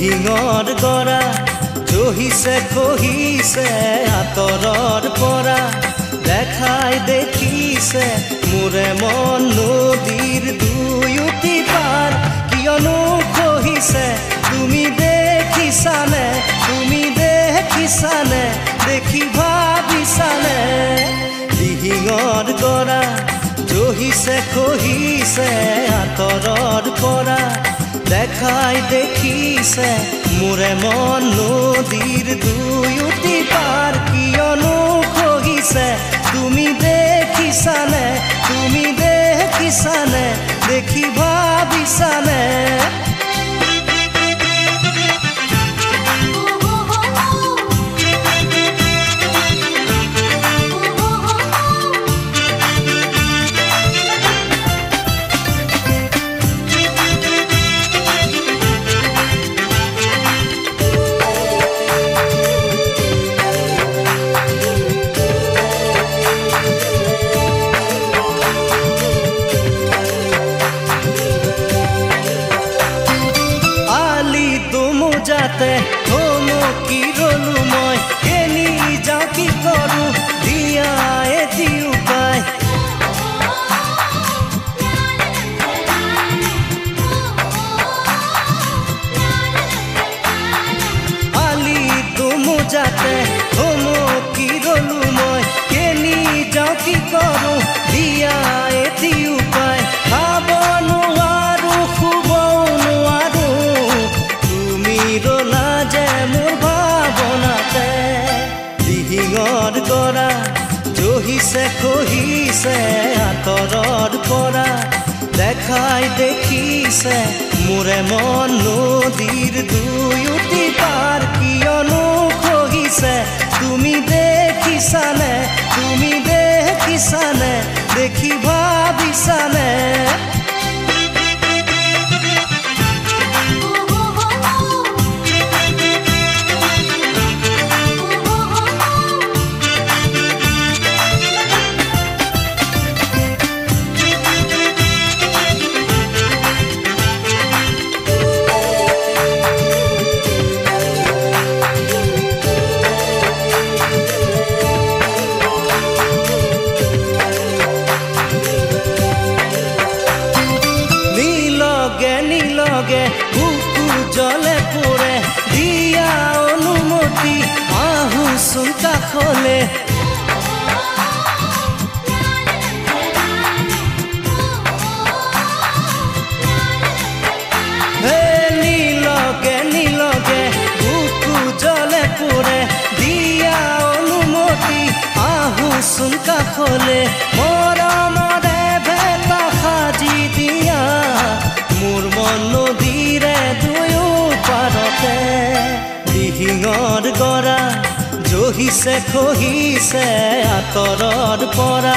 দিহিঙৰ গৰা জহিছে খহিছে আঁতৰৰ পৰা দেখাই দেখিছে মোৰে মন নদীৰ দুয়োটি পাৰ কিয়নো খহিছে তুমি দেখিছানে দেখি ভাবিছানে দিহিঙৰ গৰা জহিছে খহিছে আঁতৰৰ পৰা দেখাই দেখিছে মোৰে মন নদীৰ দুয়োটি পাৰ কিয়নো খহিছে তুমি দেখিছানে দেখি ভাবিছানে যাতে থমকি ৰলো মই কেনি যাওঁ কি কৰোঁ দিয়া এটি উপায় আলি তুমো যাতে থমকি ৰলো মই কেনি যাওঁ কি কৰোঁ দিয়া এটি উপায় খাব নোৱাৰো শুব নোৱাৰো ৰলা যে মোৰ ভাৱনাতে দিহিঙৰ গৰা জহিছে খহিছে আঁতৰৰ পৰা দেখাই দেখিছে মোৰে মন নদীৰ দুয়োটি পাৰ কিয়নো খহিছে তুমি দেখিছানে দেখি ভাবিছানে নিলগে বুকু জলে পৰে দিয়া অনুমতি আহোচোন কাষলে নিলগে বুকু জলে পৰে দিয়া অনুমতি আহোচোন কাষলে মৰমৰে ভেটা সাজি দিয়া মোৰ মন নদীৰে দুয়ো পাৰতে দিহিঙৰ গৰা জহিছে খহিছে আঁতৰৰ পৰা